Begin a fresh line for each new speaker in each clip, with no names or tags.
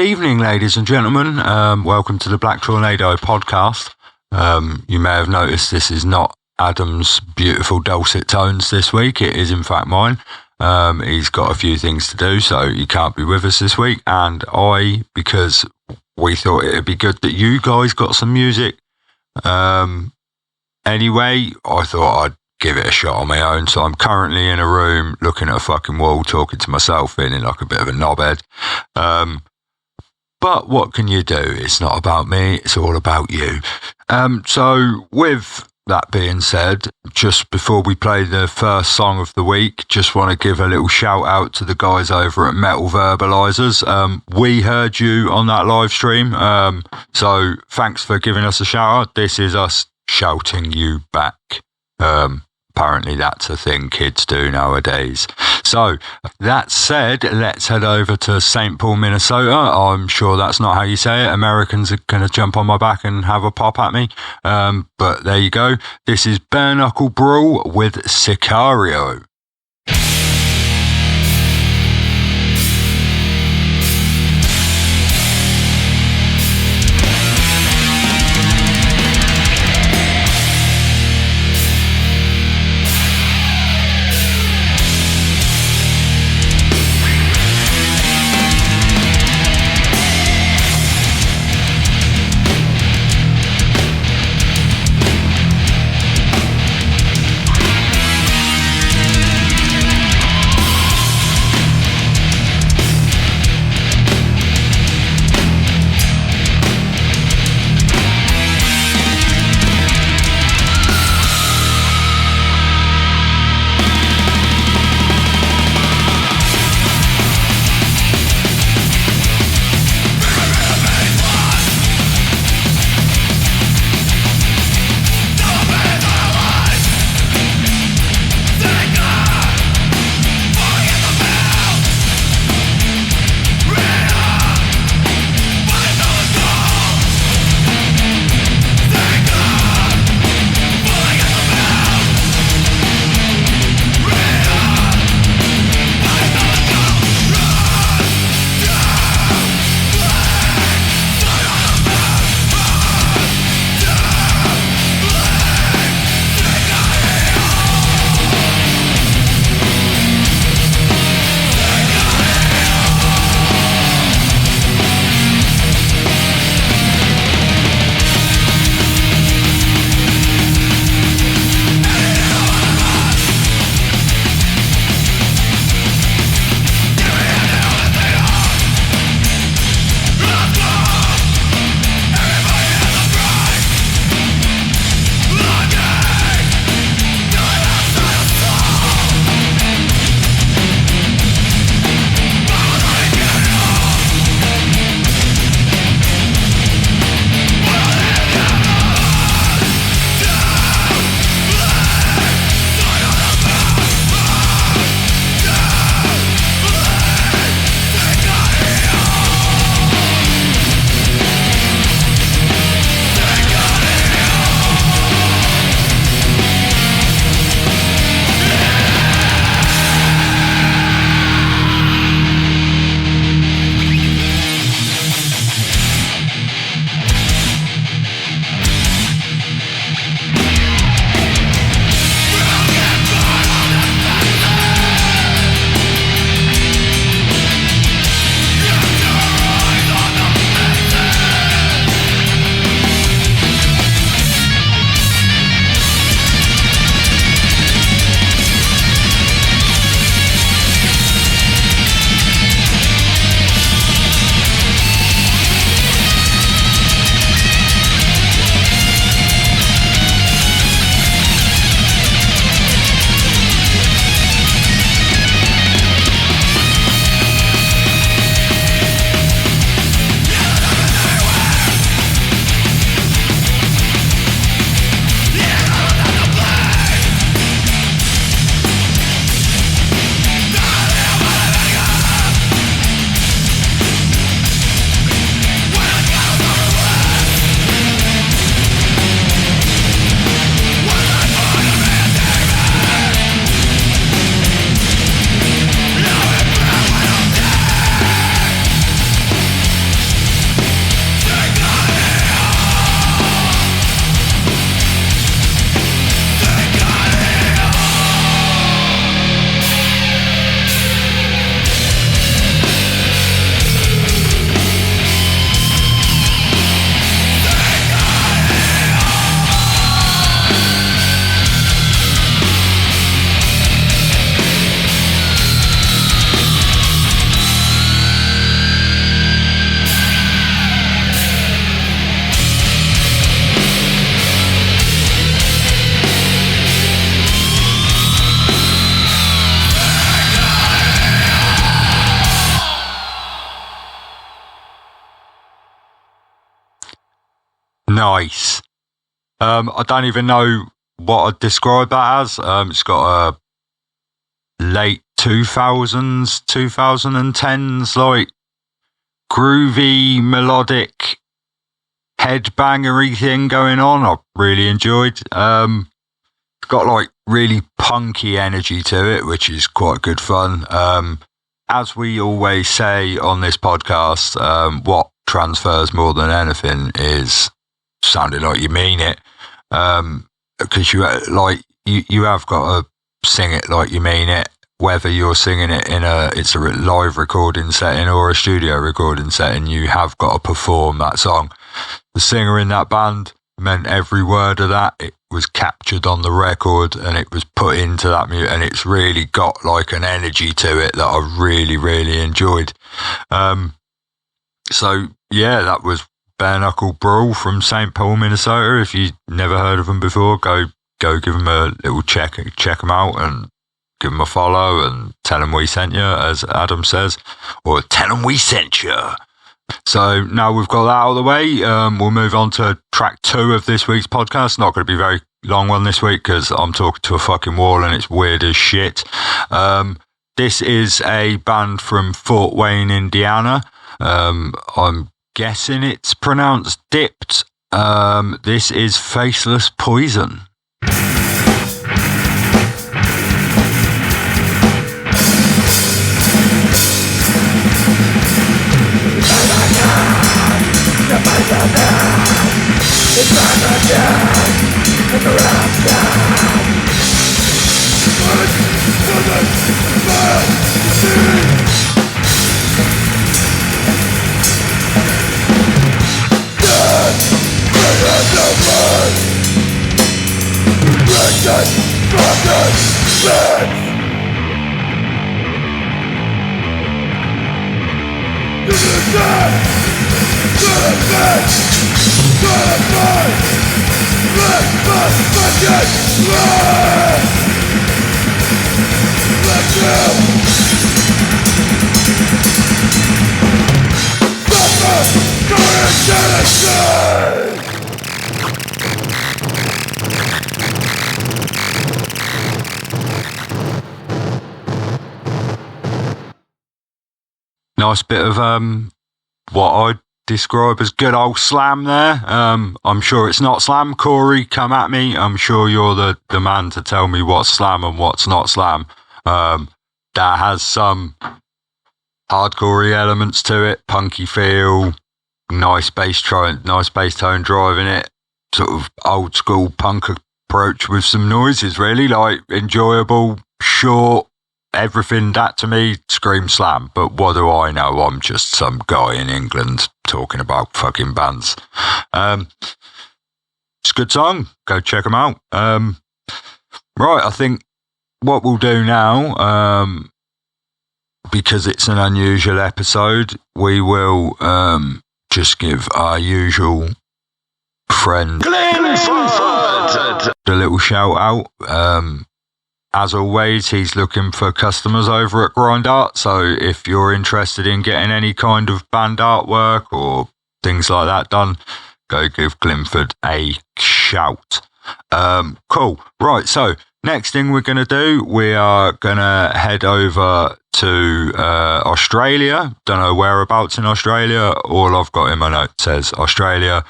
evening, ladies and gentlemen. Welcome to the Black Tornado podcast. You may have noticed this is not Adam's beautiful dulcet tones this week. It is, in fact, mine. He's got a few things to do, so he can't be with us this week. And because we thought it'd be good that you guys got some music anyway, I thought I'd give it a shot on my own. So I'm currently in a room looking at a fucking wall, talking to myself, feeling like a bit of a knobhead. But what can you do? It's not about me, it's all about you. So with that being said, just before we play the first song of the week, just want to give a little shout out to the guys over at Metal Verbalizers. We heard you on that live stream, so thanks for giving us a shout out. This is us shouting you back. Apparently that's a thing kids do nowadays. So, that said, let's head over to St. Paul, Minnesota. I'm sure that's not how you say it. Americans are going to jump on my back and have a pop at me. But there you go. This is Bare Knuckle Brawl with Sicario. Nice. I don't even know what I'd describe that as. It's got a late 2000s, 2010s, like groovy, melodic, headbangery thing going on. I really enjoyed. It's got like really punky energy to it, which is quite good fun. As we always say on this podcast, what transfers more than anything is sounding like you mean it. Because you have got to sing it like you mean it, whether you're singing it it's a live recording setting or a studio recording setting. You have got to perform that song. The singer in that band meant every word of that. It was captured on the record and it was put into that music, and it's really got like an energy to it that I really, really enjoyed. So yeah, that was Bare Knuckle Brawl from St. Paul, Minnesota. If you've never heard of them before, go give them a little check them out and give them a follow and tell them we sent you, as Adam says, or tell them we sent you. So now we've got that out of the way, we'll move on to track 2 of this week's podcast. Not going to be a very long one this week because I'm talking to a fucking wall and it's weird as shit. This is a band from Fort Wayne, Indiana. I'm guessing it's pronounced Dipped. This is Faceless Poison. Nice bit of what I'd describe as good old slam there. I'm sure it's not slam. Corey, come at me. I'm sure you're the man to tell me what's slam and what's not slam. That has some hardcore elements to it, punky feel, nice bass tone driving it, sort of old school punk approach with some noises, really, like enjoyable, short, everything that to me screams slam. But what do I know? I'm just some guy in England talking about fucking bands. It's a good song. Go check them out. Right, I think what we'll do now, because it's an unusual episode, we will just give our usual friend a little shout out. As always, he's looking for customers over at Grind Art, so if you're interested in getting any kind of band artwork or things like that done, go give Glimford a shout. Cool. Right, so next thing we're going to do, we are going to head over to Australia. Don't know whereabouts in Australia. All I've got in my note says Australia.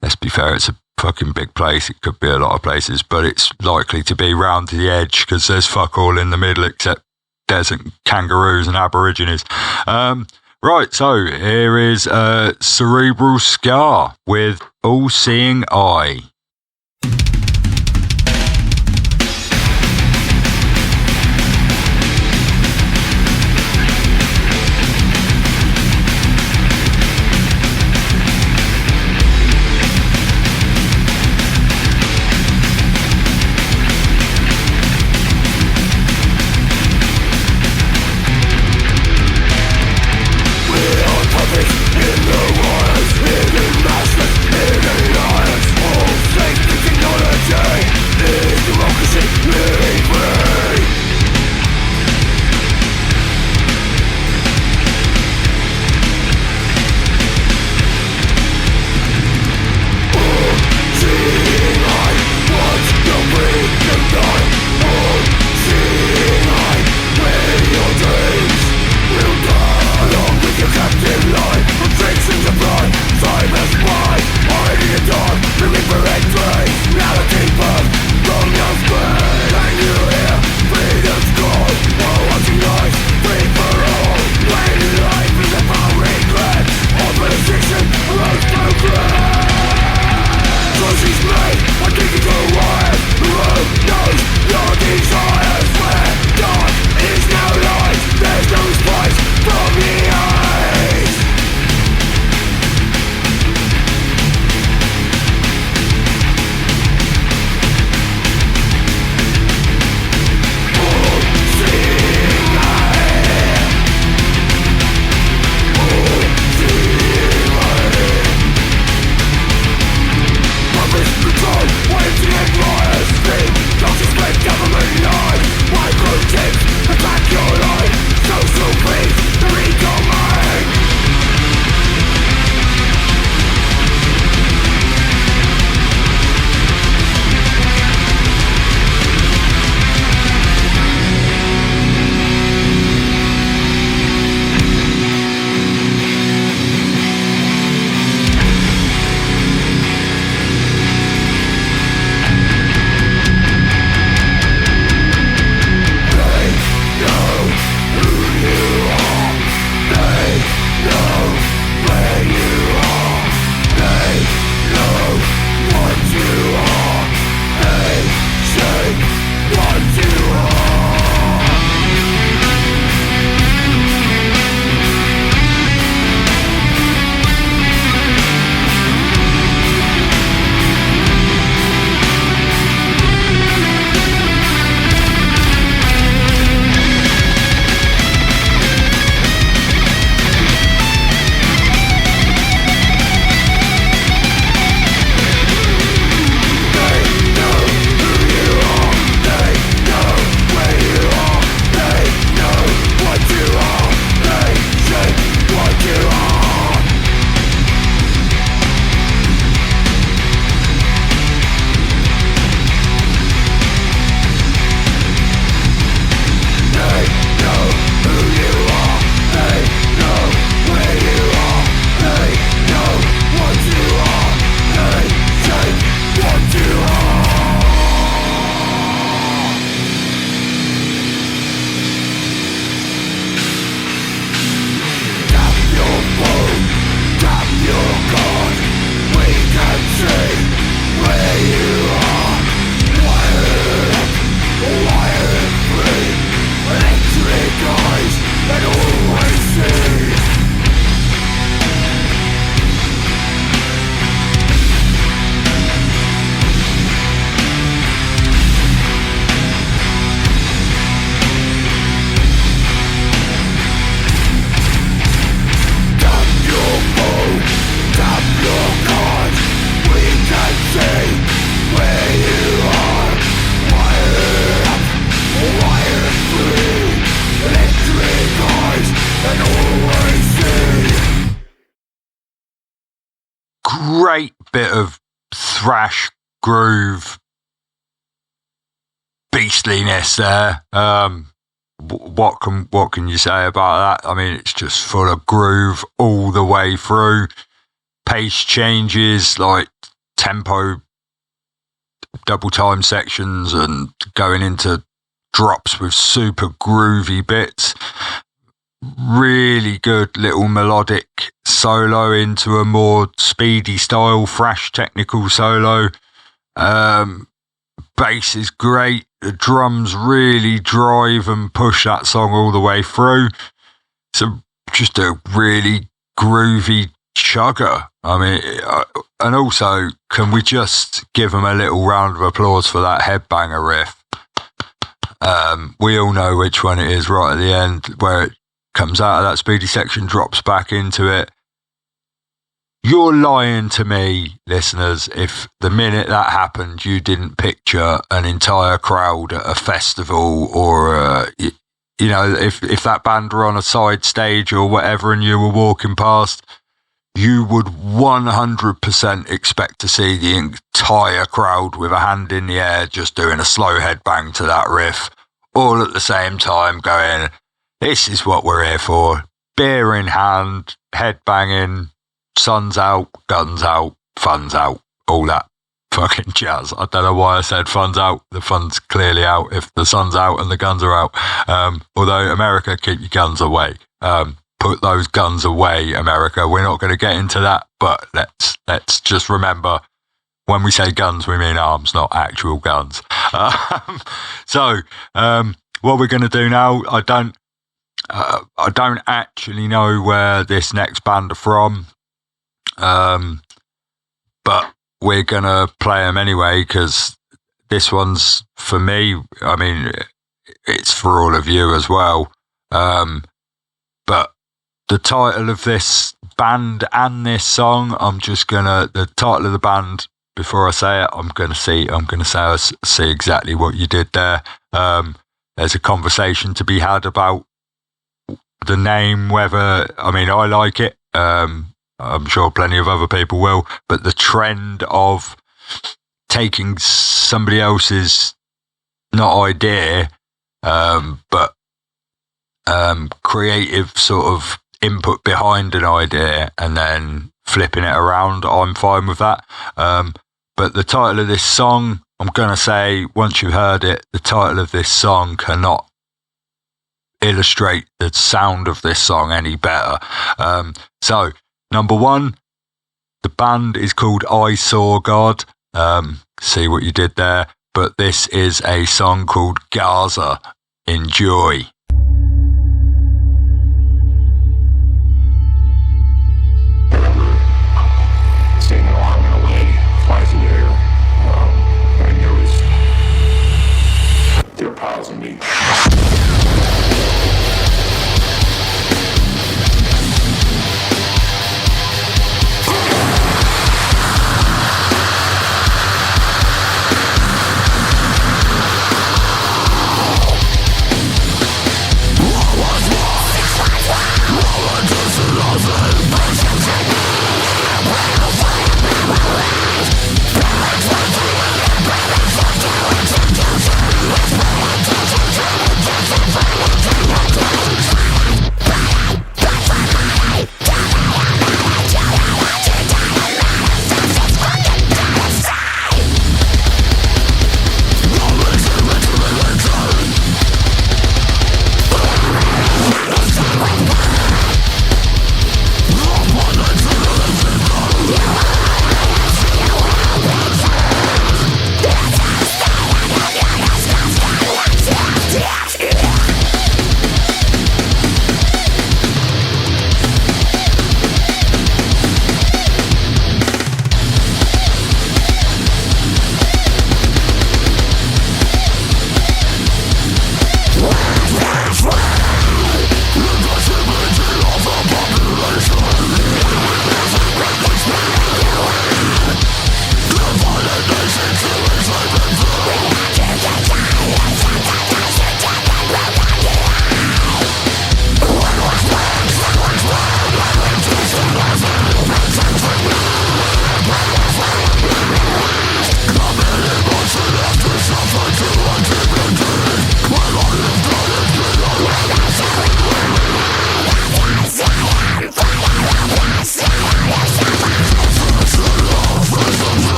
Let's be fair, it's a fucking big place. It could be a lot of places, but it's likely to be round to the edge because there's fuck all in the middle except desert kangaroos and aborigines. Right, so here is Cerebral Scar with All Seeing Eye.
In the waters, hidden masses, hidden eyes,
great bit of thrash groove beastliness there. What can you say about that? I mean, it's just full of groove all the way through. Pace changes, like tempo, double time sections, and going into drops with super groovy bits. Really good little melodic solo into a more speedy style thrash technical solo. Bass is great. The drums really drive and push that song all the way through. So just a really groovy chugger. I mean, and also, can we just give them a little round of applause for that headbanger riff? We all know which one it is right at the end, where it comes out of that speedy section, drops back into it. You're lying to me, listeners, if the minute that happened, you didn't picture an entire crowd at a festival, or, you know, if that band were on a side stage or whatever and you were walking past, you would 100% expect to see the entire crowd with a hand in the air just doing a slow headbang to that riff, all at the same time going, this is what we're here for. Beer in hand, headbanging, sun's out, guns out, fun's out, all that fucking jazz. I don't know why I said fun's out. The fun's clearly out if the sun's out and the guns are out. Although America, keep your guns away. Put those guns away, America. We're not going to get into that, but let's just remember, when we say guns, we mean arms, not actual guns. So what we're going to do now, I don't actually know where this next band are from, but we're going to play them anyway, because this one's for me. I mean, it's for all of you as well. But the title of this band and this song, the title of the band, before I say it, I'm going to see exactly what you did there. There's a conversation to be had about the name, whether, I mean, I like it. I'm sure plenty of other people will, but the trend of taking somebody else's, not idea, but creative sort of input behind an idea and then flipping it around, I'm fine with that. But the title of this song, I'm going to say, once you've heard it, the title of this song cannot illustrate the sound of this song any better. So, number one, the band is called Eyesawgod. See what you did there. But this is a song called Gaza. Enjoy.
Me.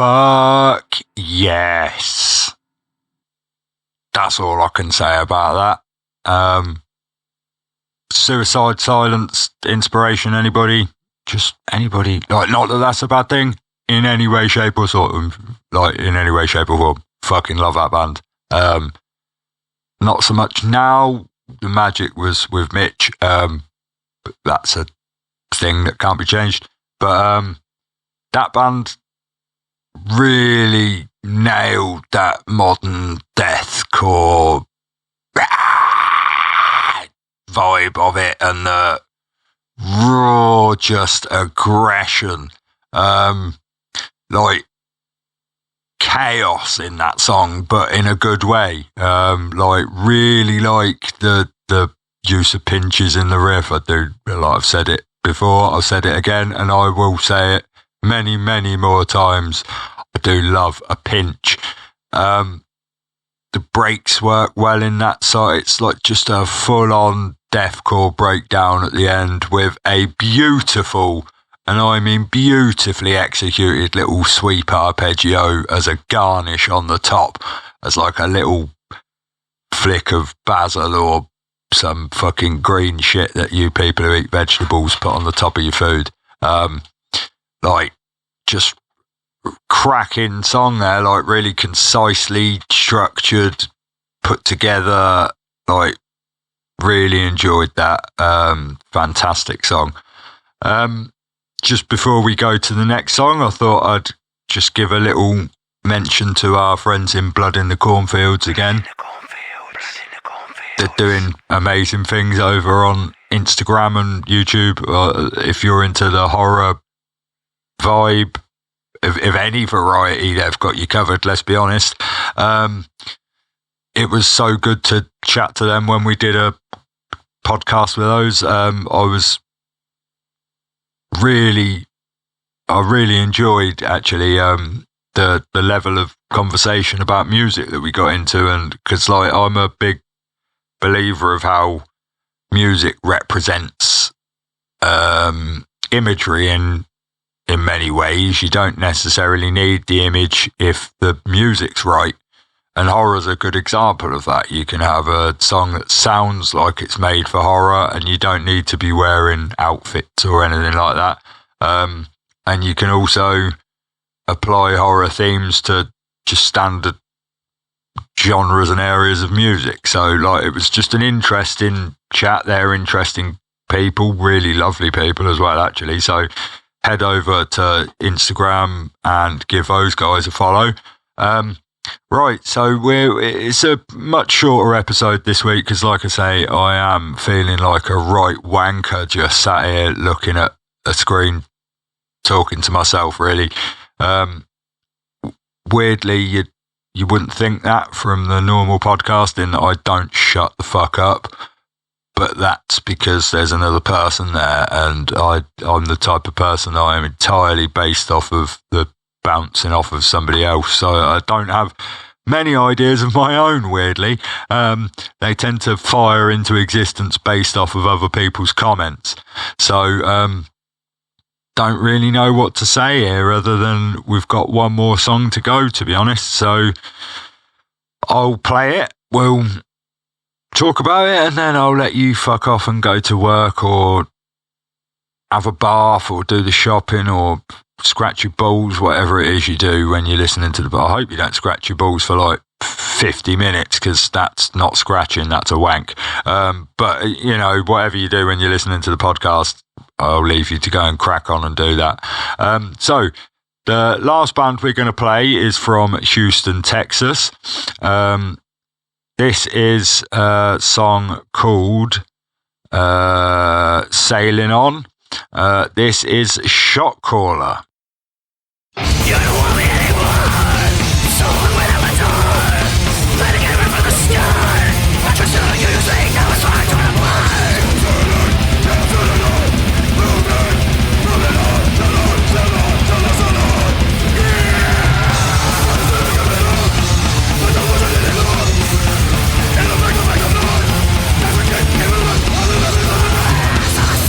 fuck yes. That's all I can say about that. Suicide Silence inspiration, anybody? Just anybody? Like, not that that's a bad thing in any way, shape or form. Fucking love that band. Not so much now. The magic was with Mitch. But that's a thing that can't be changed. But that band really nailed that modern deathcore vibe of it, and the raw just aggression, like chaos in that song, but in a good way. Like really like the use of pinches in the riff. I do, like I've said it before, I've said it again, and I will say it many, many more times. I do love a pinch. The breaks work well in that, so it's like just a full-on deathcore breakdown at the end with a beautiful, and I mean beautifully executed little sweep arpeggio as a garnish on the top, as like a little flick of basil or some fucking green shit that you people who eat vegetables put on the top of your food. Like, just cracking song there, like really concisely structured, put together, like really enjoyed that. Fantastic song. Just before we go to the next song, I thought I'd just give a little mention to our friends in Blood in the Cornfields again. They're doing amazing things over on Instagram and YouTube. If you're into the horror vibe, if any variety, they've got you covered, let's be honest. It was so good to chat to them when we did a podcast with those. I really enjoyed actually the level of conversation about music that we got into, and because like I'm a big believer of how music represents imagery in many ways. You don't necessarily need the image if the music's right, and horror's a good example of that. You can have a song that sounds like it's made for horror, and you don't need to be wearing outfits or anything like that. And you can also apply horror themes to just standard genres and areas of music. So like, it was just an interesting chat there, interesting people, really lovely people as well actually. So head over to Instagram and give those guys a follow. Right, so it's a much shorter episode this week because, like I say, I am feeling like a right wanker just sat here looking at a screen, talking to myself, really. Weirdly, you wouldn't think that from the normal podcasting, that I don't shut the fuck up. But that's because there's another person there, and I'm the type of person I am entirely based off of the bouncing off of somebody else. So I don't have many ideas of my own, weirdly. They tend to fire into existence based off of other people's comments. So don't really know what to say here other than we've got one more song to go, to be honest. So I'll play it. We'll talk about it, and then I'll let you fuck off and go to work or have a bath or do the shopping or scratch your balls, whatever it is you do when you're listening to the... I hope you don't scratch your balls for like 50 minutes, because that's not scratching, that's a wank. But, you know, whatever you do when you're listening to the podcast, I'll leave you to go and crack on and do that. So the last band we're going to play is from Houston, Texas. This is a song called Sailing On. This is Shotcaller.
You don't want me anymore. Someone went out my door, letting it rip from the sky. I trust you using, now it's fine to apply. Got me moving, I'm moving, sound.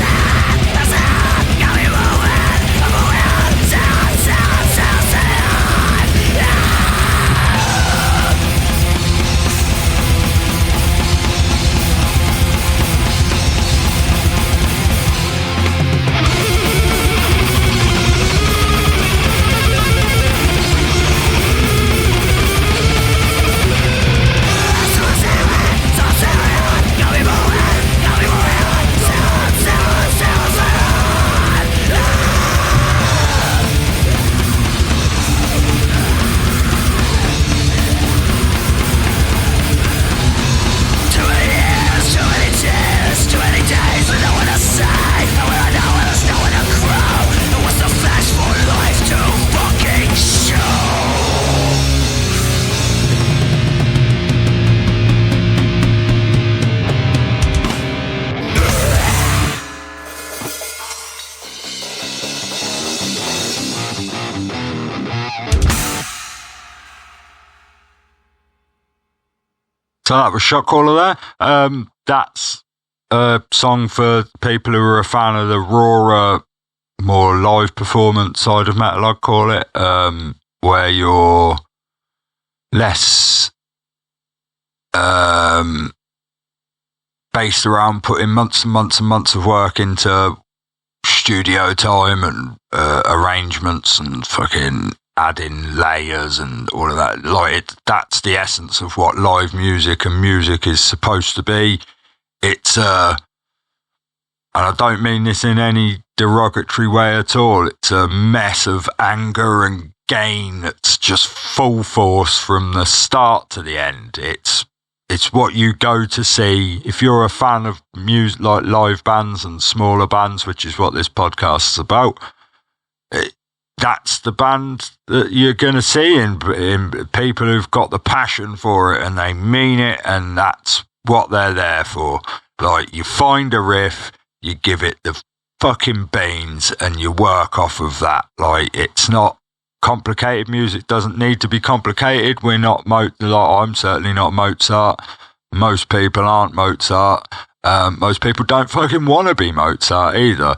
So that was Shotcaller there. That's a song for people who are a fan of the rawer, more live performance side of metal, I'd call it, where you're less based around putting months and months and months of work into studio time and arrangements and fucking adding layers and all of that. That's the essence of what live music and music is supposed to be. It's and I don't mean this in any derogatory way at all, it's a mess of anger and gain that's just full force from the start to the end. It's what you go to see if you're a fan of music, like live bands and smaller bands, which is what this podcast is about. That's the band that you're going to see in people who've got the passion for it and they mean it, and that's what they're there for. Like, you find a riff, you give it the fucking beans, and you work off of that. Like, it's not complicated. Music doesn't need to be complicated. We're not I'm certainly not Mozart. Most people aren't Mozart. Most people don't fucking want to be Mozart either.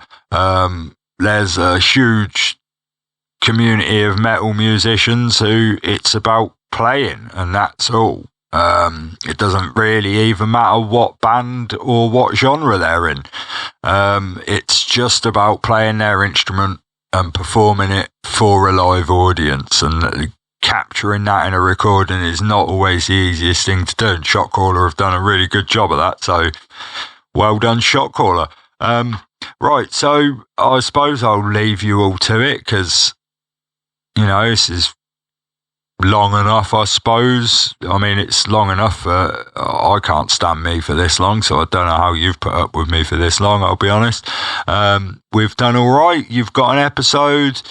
There's a huge community of metal musicians who it's about playing, and that's all. It doesn't really even matter what band or what genre they're in. It's just about playing their instrument and performing it for a live audience, and capturing that in a recording is not always the easiest thing to do, and Shotcaller have done a really good job of that, so well done, Shotcaller. Right, so I suppose I'll leave you all to it, because, you know, this is long enough, I suppose. I mean, it's long enough. I can't stand me for this long, so I don't know how you've put up with me for this long, I'll be honest. We've done all right. You've got an episode.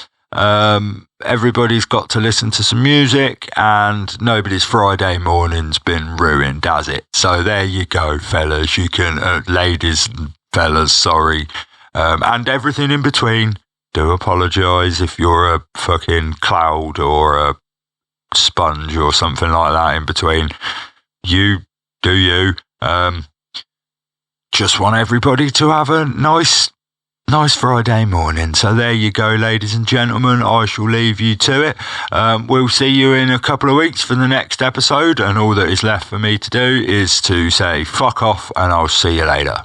Everybody's got to listen to some music, and nobody's Friday morning's been ruined, has it? So there you go, fellas. You can, ladies and fellas, sorry. And everything in between. Do apologise if you're a fucking cloud or a sponge or something like that in between. You do you. Just want everybody to have a nice Friday morning. So there you go, ladies and gentlemen. I shall leave you to it. We'll see you in a couple of weeks for the next episode, and all that is left for me to do is to say fuck off, and I'll see you later.